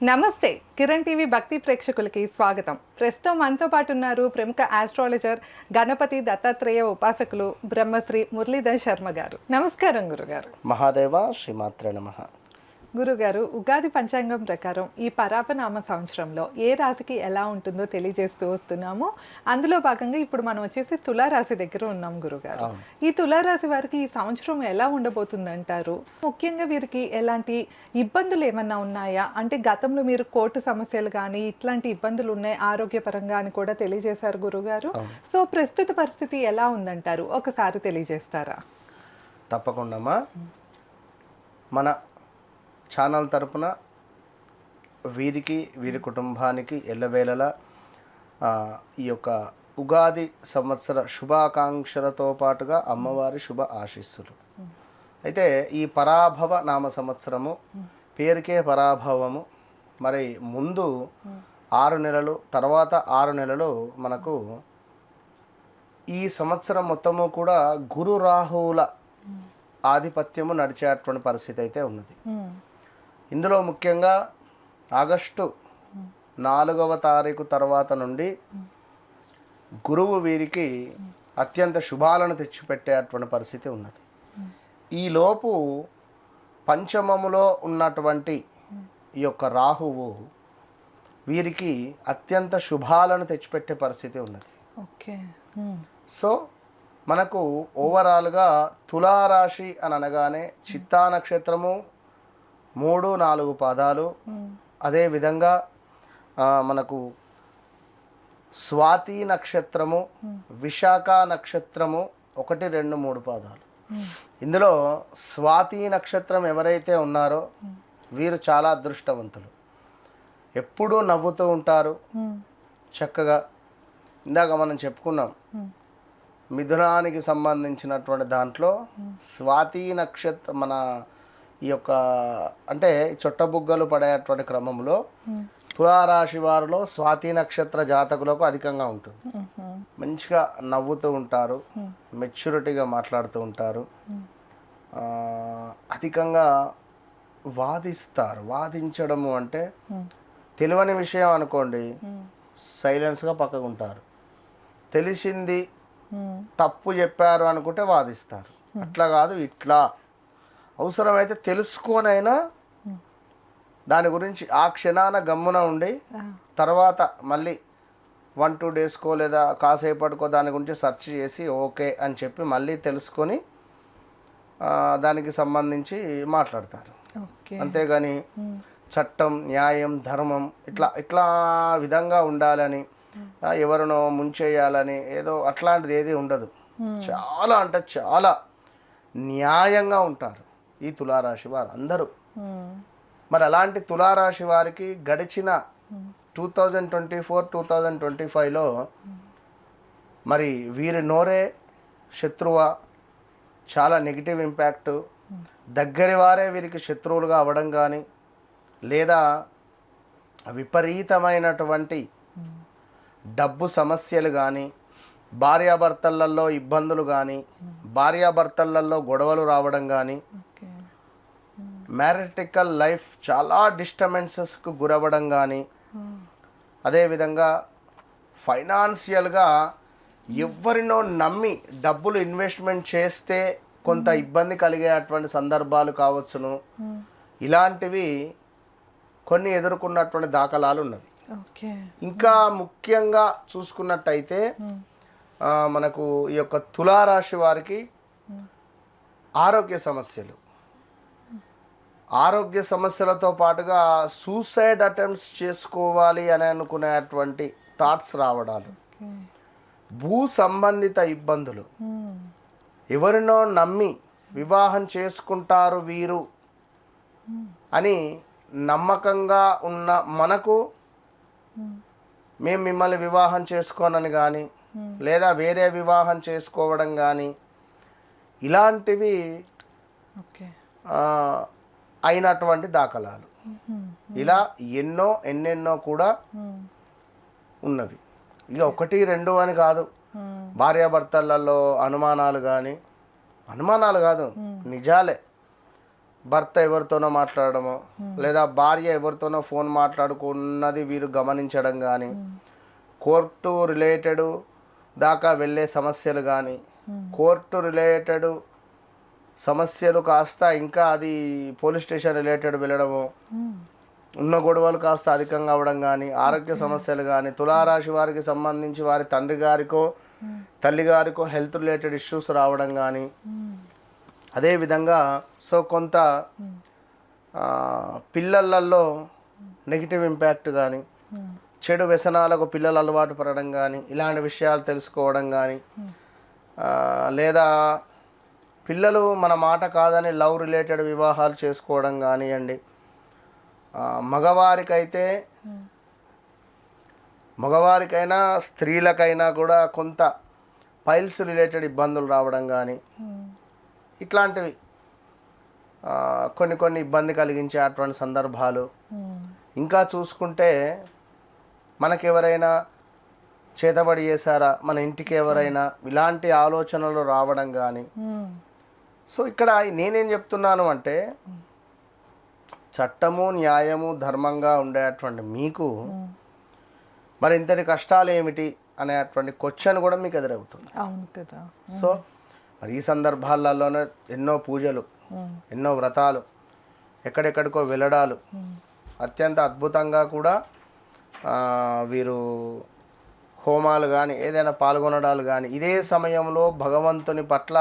నమస్తే కిరణ్ టీవీ భక్తి ప్రేక్షకులకి స్వాగతం. ప్రస్తుతం మనతో పాటు ఉన్నారు ప్రముఖ ఆస్ట్రాలజర్ గణపతి దత్తాత్రేయ ఉపాసకులు బ్రహ్మశ్రీ మురళీధర్ శర్మ గారు. నమస్కారం గురుగారు. మహాదేవ శ్రీమాత్రే నమః. గురుగారు, ఉగాది పంచాంగం ప్రకారం ఈ పరాపనామ సంవత్సరంలో ఏ రాశికి ఎలా ఉంటుందో తెలియజేస్తూ వస్తున్నాము. అందులో భాగంగా ఇప్పుడు మనం వచ్చేసి తులారాశి దగ్గర ఉన్నాం గురుగారు. ఈ తులారాశి వారికి ఈ సంవత్సరం ఎలా ఉండబోతుందంటారు? ముఖ్యంగా వీరికి ఎలాంటి ఇబ్బందులు ఏమన్నా ఉన్నాయా? అంటే గతంలో మీరు కోర్టు సమస్యలు కానీ ఇట్లాంటి ఇబ్బందులు ఉన్నాయి ఆరోగ్యపరంగా అని కూడా తెలియజేశారు గురుగారు. సో ప్రస్తుత పరిస్థితి ఎలా ఉందంటారు? ఒకసారి తెలియజేస్తారా? తప్పకుండా మన ఛానల్ తరపున వీరికి వీరి కుటుంబానికి ఎల్లవేళలా ఈ యొక్క ఉగాది సంవత్సర శుభాకాంక్షలతో పాటుగా అమ్మవారి శుభ ఆశీస్సులు. అయితే ఈ పరాభవ నామ సంవత్సరము పేరుకే పరాభవము. మరి ముందు 6 నెలలు, తర్వాత 6 నెలలు మనకు ఈ సంవత్సరం మొత్తము కూడా గురు రాహువుల ఆధిపత్యము నడిచేటువంటి పరిస్థితి అయితే ఉన్నది. ఇందులో ముఖ్యంగా ఆగస్టు 4వ తారీఖు తర్వాత నుండి గురువు వీరికి అత్యంత శుభాలను తెచ్చిపెట్టేటువంటి పరిస్థితి ఉన్నది. ఈలోపు పంచమములో ఉన్నటువంటి ఈ యొక్క రాహువు వీరికి అత్యంత శుభాలను తెచ్చిపెట్టే పరిస్థితి ఉన్నది. ఓకే. సో మనకు ఓవరాల్గా తులారాశి అని అనగానే చిత్తా నక్షత్రము 3-4 పాదాలు, అదేవిధంగా మనకు స్వాతి నక్షత్రము, విశాఖ నక్షత్రము 1, 2, 3 పాదాలు. ఇందులో స్వాతి నక్షత్రం ఎవరైతే ఉన్నారో వీరు చాలా అదృష్టవంతులు. ఎప్పుడూ నవ్వుతూ ఉంటారు చక్కగా. ఇందాక మనం చెప్పుకున్నాం మిథునానికి సంబంధించినటువంటి దాంట్లో స్వాతి నక్షత్రం మన ఈ యొక్క అంటే చొట్టబుగ్గలు పడేటువంటి క్రమంలో తులారాశి వారిలో స్వాతి నక్షత్ర జాతకులకు అధికంగా ఉంటుంది. మంచిగా నవ్వుతూ ఉంటారు, మెచ్యూరిటీగా మాట్లాడుతూ ఉంటారు, అధికంగా వాదిస్తారు. వాదించడము అంటే తెలియని విషయం అనుకోండి, సైలెన్స్గా పక్కకు ఉంటారు. తెలిసింది తప్పు చెప్పారు అనుకుంటే వాదిస్తారు. అట్లా కాదు, ఇట్లా అవసరమైతే తెలుసుకోనైనా దాని గురించి ఆ క్షణాన గమ్మున ఉండి తర్వాత మళ్ళీ 1-2 డేస్కో లేదా కాసేపటికో దాని గురించి సెర్చ్ చేసి ఓకే అని చెప్పి మళ్ళీ తెలుసుకొని దానికి సంబంధించి మాట్లాడతారు. అంతేగాని చట్టం, న్యాయం, ధర్మం ఇట్లా విధంగా ఉండాలని, ఎవరినో ముంచేయాలని ఏదో అట్లాంటిది ఏది ఉండదు. చాలా అంటే చాలా న్యాయంగా ఉంటారు ఈ తులారాశి వారు అందరూ. మరి అలాంటి తులారాశి వారికి గడిచిన 2024-2025లో మరి వీరి నోరే శత్రువా, చాలా నెగిటివ్ ఇంపాక్ట్, దగ్గరి వారే వీరికి శత్రువులుగా అవ్వడం కానీ, లేదా విపరీతమైనటువంటి డబ్బు సమస్యలు కానీ, భార్యాభర్తలలో ఇబ్బందులు కానీ, భార్యాభర్తలలో గొడవలు రావడం కానీ, మ్యారిటికల్ లైఫ్ చాలా డిస్టర్బెన్సెస్కు గురవ్వడం కానీ, అదేవిధంగా ఫైనాన్షియల్గా ఎవరినో నమ్మి డబ్బులు ఇన్వెస్ట్మెంట్ చేస్తే కొంత ఇబ్బంది కలిగేటువంటి సందర్భాలు కావచ్చును. ఇలాంటివి కొన్ని ఎదుర్కొన్నటువంటి దాఖలాలు ఉన్నవి. ఇంకా ముఖ్యంగా చూసుకున్నట్టయితే మనకు ఈ యొక్క తులారాశి వారికి ఆరోగ్య సమస్యలతో పాటుగా సూసైడ్ అటెంప్ట్స్ చేసుకోవాలి అని అనుకునేటువంటి థాట్స్ రావడాలు, భూ సంబంధిత ఇబ్బందులు, ఎవరినో నమ్మి వివాహం చేసుకుంటారు వీరు అని నమ్మకంగా ఉన్న మనకు మేము మిమ్మల్ని వివాహం చేసుకోనని కానీ, లేదా వేరే వివాహం చేసుకోవడం కానీ, ఇలాంటివి అయినటువంటి దాఖలాలు ఇలా ఎన్నెన్నో కూడా ఉన్నవి. ఇక 1-2 అని కాదు, భార్యాభర్తలలో అనుమానాలు కాదు, నిజాలే. భర్త ఎవరితోనో మాట్లాడడమో లేదా భార్య ఎవరితోనో ఫోన్ మాట్లాడుకున్నది వీరు గమనించడం కానీ, కోర్టు రిలేటెడ్ దాకా వెళ్ళే సమస్యలు కానీ, కోర్టు రిలేటెడ్ సమస్యలు కాస్త ఇంకా అది పోలీస్ స్టేషన్ రిలేటెడ్ వెళ్ళడము, ఉన్న గొడవలు కాస్త అధికంగా అవ్వడం కానీ, ఆరోగ్య సమస్యలు కానీ, తులారాశి వారికి సంబంధించి వారి తండ్రి గారికో తల్లి గారికో హెల్త్ రిలేటెడ్ ఇష్యూస్ రావడం కానీ, అదేవిధంగా సో కొంత పిల్లలలో నెగిటివ్ ఇంపాక్ట్ కానీ, చెడు వ్యసనాలకు పిల్లలు అలవాటు పడడం కానీ, ఇలాంటి విషయాలు తెలుసుకోవడం కానీ, లేదా పిల్లలు మన మాట కాదని లవ్ రిలేటెడ్ వివాహాలు చేసుకోవడం కానివ్వండి. మగవారికైనా స్త్రీలకైనా కూడా కొంత పైల్స్ రిలేటెడ్ ఇబ్బందులు రావడం కానీ, ఇట్లాంటివి కొన్ని ఇబ్బంది కలిగించే అటువంటి సందర్భాలు. ఇంకా చూసుకుంటే మనకెవరైనా చేతబడి చేశారా, మన ఇంటికి ఎవరైనా, ఇలాంటి ఆలోచనలు రావడం కానీ. సో ఇక్కడ నేనేం చెప్తున్నాను అంటే, చట్టము న్యాయము ధర్మంగా ఉండేటువంటి మీకు మరి ఇంతటి కష్టాలు ఏమిటి అనేటువంటి క్వశ్చన్ కూడా మీకు ఎదురవుతుంది. అవును కదా. సో మరి ఈ సందర్భాలలోనే ఎన్నో పూజలు, ఎన్నో వ్రతాలు, ఎక్కడెక్కడికో వెళ్ళడాలు, అత్యంత అద్భుతంగా కూడా వీరు హోమాలు కానీ ఏదైనా పాల్గొనడాలు కానీ, ఇదే సమయంలో భగవంతుని పట్ల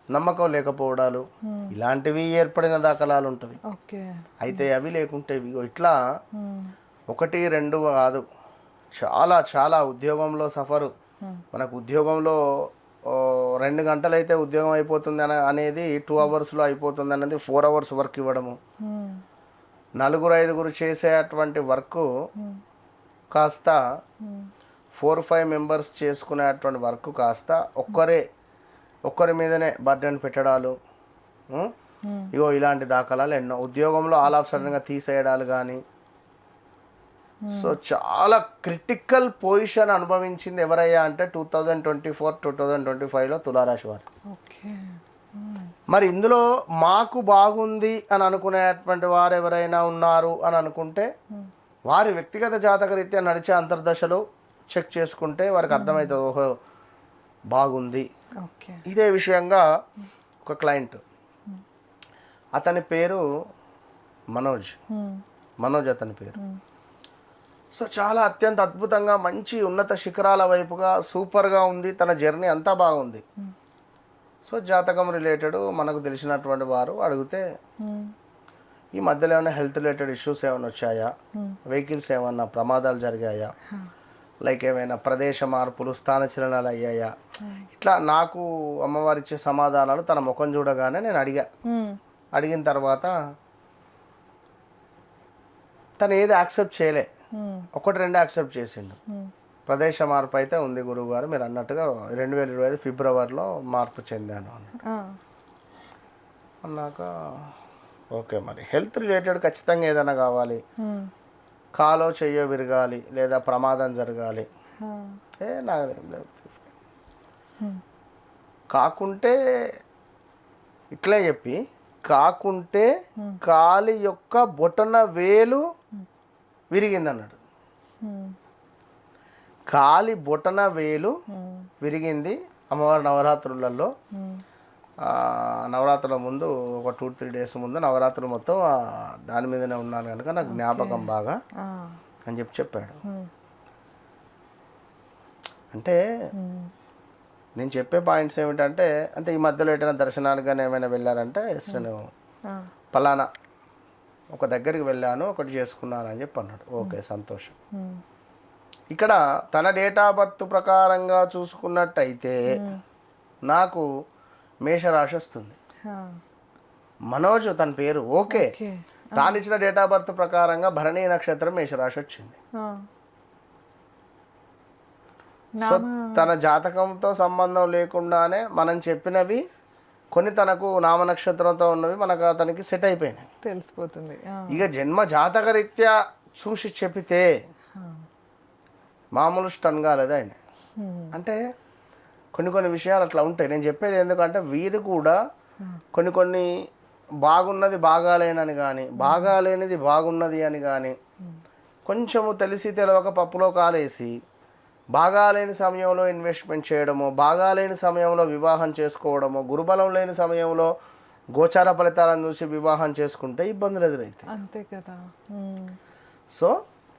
నమ్మకం లేకపోవడాలు, ఇలాంటివి ఏర్పడిన దాఖలాలు ఉంటుంది. అయితే అవి లేకుంటే ఇట్లా 1, 2 కాదు, చాలా చాలా ఉద్యోగంలో సఫరు. మనకు ఉద్యోగంలో 2 గంటలైతే ఉద్యోగం అయిపోతుంది అనేది 2 అవర్స్లో అయిపోతుంది అనేది 4 అవర్స్ వర్క్ ఇవ్వడము, 4, 5 చేసేటువంటి వర్క్ కాస్త 4, 5 మెంబర్స్ చేసుకునేటువంటి వర్క్ కాస్త ఒక్కరి మీదనే బర్డెన్ పెట్టడాలు, ఇగో ఇలాంటి దాఖలాలు ఎన్నో. ఉద్యోగంలో ఆల్ ఆఫ్ సడన్గా తీసేయడాలు కానీ. సో చాలా క్రిటికల్ పొజిషన్ అనుభవించింది ఎవరయ్యా అంటే 2024, 2025లో తులారాశి వారు. మరి ఇందులో మాకు బాగుంది అని అనుకునేటువంటి వారు ఎవరైనా ఉన్నారు అని అనుకుంటే, వారి వ్యక్తిగత జాతక రీత్యా నడిచే అంతర్దశలు చెక్ చేసుకుంటే వారికి అర్థమవుతుంది, ఓహో బాగుంది. ఇదే విషయంగా ఒక క్లయింట్, అతని పేరు మనోజ్ అతని పేరు. సో చాలా అత్యంత అద్భుతంగా మంచి ఉన్నత శిఖరాల వైపుగా సూపర్గా ఉంది, తన జర్నీ అంతా బాగుంది. సో జాతకం రిలేటెడ్ మనకు తెలిసినటువంటి వారు అడిగితే, ఈ మధ్యలో ఏమైనా హెల్త్ రిలేటెడ్ ఇష్యూస్ ఏమైనా వచ్చాయా, వెహికల్స్ ఏమన్నా ప్రమాదాలు జరిగాయా, లైక్ ఏమైనా ప్రదేశ మార్పులు, స్థానచలనాలు అయ్యాయా, ఇట్లా నాకు అమ్మవారు ఇచ్చే సమాధానాలు తన ముఖం చూడగానే నేను అడిగిన తర్వాత తను ఏది యాక్సెప్ట్ చేయలే, 1, 2 యాక్సెప్ట్ చేసిండు. ప్రదేశ మార్పు అయితే ఉంది గురువు గారు, మీరు అన్నట్టుగా 2025 ఫిబ్రవరిలో మార్పు చెందాను అన్నాక, ఓకే మరి హెల్త్ రిలేటెడ్ ఖచ్చితంగా ఏదైనా కావాలి, కాలో చెయ్యో విరగాలి లేదా ప్రమాదం జరగాలి, నాకు కాకుంటే ఇట్లే చెప్పి, కాకుంటే కాలి యొక్క బొటన వేలు విరిగింది. కాలి బొటన వేలు విరిగింది అమ్మవారి నవరాత్రులలో. నవరాత్రుల ముందు ఒక 2-3 డేస్ ముందు నవరాత్రులు మొత్తం దాని మీదనే ఉన్నాను కనుక నాకు జ్ఞాపకం బాగా అని చెప్పాడు. అంటే నేను చెప్పే పాయింట్స్ ఏమిటంటే, అంటే ఈ మధ్యలో ఎటైనా దర్శనానికి కానీ ఏమైనా వెళ్ళారంటే, నేను పలానా ఒక దగ్గరికి వెళ్ళాను, ఒకటి చేసుకున్నాను అని చెప్పి అన్నాడు. ఓకే, సంతోషం. ఇక్కడ తన డేట్ ఆఫ్ బర్త్ ప్రకారంగా చూసుకున్నట్టయితే నాకు మేషరాశి వస్తుంది. మనోజ్ తన పేరు, ఓకే. తాను ఇచ్చిన డేట్ ఆఫ్ బర్త్ ప్రకారంగా భరణీ నక్షత్రం మేషరాశి వచ్చింది. సో తన జాతకంతో సంబంధం లేకుండానే మనం చెప్పినవి కొన్ని తనకు నామ నక్షత్రంతో ఉన్నవి మనకు అతనికి సెట్ అయిపోయినాయి, తెలిసిపోతుంది. ఇక జన్మ జాతక రీత్యా చూసి చెప్పితే మామూలు స్టన్ కాలేదు ఆయన. అంటే కొన్ని విషయాలు అట్లా ఉంటాయి. నేను చెప్పేది ఎందుకంటే వీరు కూడా కొన్ని కొన్ని బాగున్నది బాగాలేనని కానీ బాగాలేనిది బాగున్నది అని కానీ కొంచెము తెలిసి తెలవక పప్పులో కాలేసి బాగాలేని సమయంలో ఇన్వెస్ట్మెంట్ చేయడము, బాగాలేని సమయంలో వివాహం చేసుకోవడము, గురుబలం లేని సమయంలో గోచార ఫలితాలను చూసి వివాహం చేసుకుంటే ఇబ్బందులు ఎదురవుతాయి. అంతే కదా. సో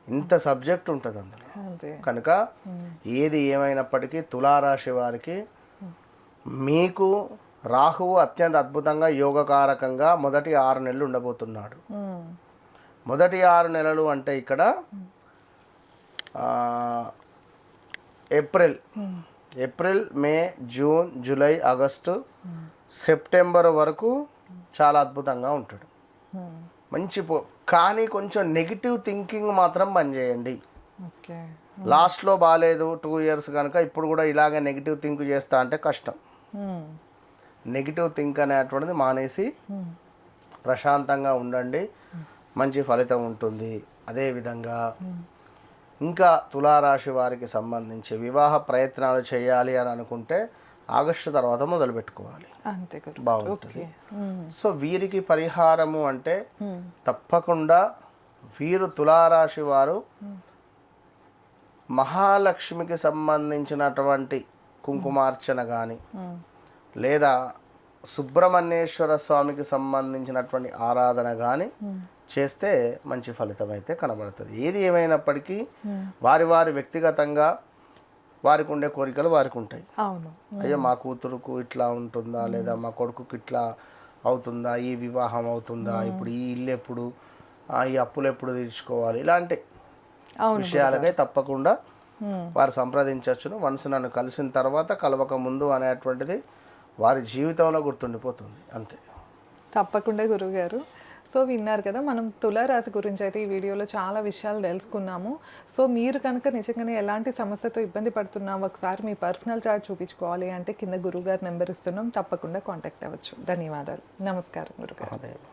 ఇంత సబ్జెక్ట్ ఉంటుంది అందులో. కనుక ఏది ఏమైనప్పటికీ తులారాశి వారికి మీకు రాహువు అత్యంత అద్భుతంగా యోగకారకంగా మొదటి 6 నెలలు ఉండబోతున్నాడు. మొదటి 6 నెలలు అంటే ఇక్కడ ఏప్రిల్, మే, జూన్, జూలై, ఆగస్టు, సెప్టెంబర్ వరకు చాలా అద్భుతంగా ఉంటాడు. మంచి కానీ కొంచెం నెగిటివ్ థింకింగ్ మాత్రం బంద్ చేయండి. లాస్ట్లో బాగాలేదు 2 ఇయర్స్ కనుక ఇప్పుడు కూడా ఇలాగే నెగిటివ్ థింక్ చేస్తా అంటే కష్టం. నెగిటివ్ థింక్ అనేటువంటిది మానేసి ప్రశాంతంగా ఉండండి, మంచి ఫలితం ఉంటుంది. అదేవిధంగా ఇంకా తులారాశి వారికి సంబంధించి వివాహ ప్రయత్నాలు చేయాలి అని అనుకుంటే ఆగస్టు తర్వాత మొదలు పెట్టుకోవాలి, బాగుంటుంది. సో వీరికి పరిహారము అంటే తప్పకుండా వీరు తులారాశి వారు మహాలక్ష్మికి సంబంధించినటువంటి కుంకుమార్చన కానీ లేదా సుబ్రహ్మణ్యేశ్వర స్వామికి సంబంధించినటువంటి ఆరాధన కానీ చేస్తే మంచి ఫలితం అయితే కనబడుతుంది. ఏది ఏమైనప్పటికీ వారి వారి వ్యక్తిగతంగా వారికి ఉండే కోరికలు వారికి ఉంటాయి. అయ్యో మా కూతురుకు ఇట్లా ఉంటుందా, లేదా మా కొడుకుకి ఇట్లా అవుతుందా, ఈ వివాహం అవుతుందా, ఇప్పుడు ఈ ఇల్లు ఎప్పుడు, ఈ అప్పులు ఎప్పుడు తీర్చుకోవాలి, ఇలాంటి విషయాలకై తప్పకుండా వారు సంప్రదించవచ్చును. వన్స్ నన్ను కలిసిన తర్వాత కలవక ముందు అనేటువంటిది వారి జీవితంలో గుర్తుండిపోతుంది, అంతే. తప్పకుండా గురువుగారు. సో విన్నారు కదా, మనం తులారాశి గురించి అయితే ఈ వీడియోలో చాలా విషయాలు తెలుసుకున్నాము. సో మీరు కనుక నిజంగానే ఎలాంటి సమస్యతో ఇబ్బంది పడుతున్నాం, ఒకసారి మీ పర్సనల్ చార్ట్ చూపించుకోవాలి అంటే కింద గురువుగారు నెంబర్ ఇస్తున్నాం, తప్పకుండా కాంటాక్ట్ అవ్వచ్చు. ధన్యవాదాలు. నమస్కారం గురుగారు.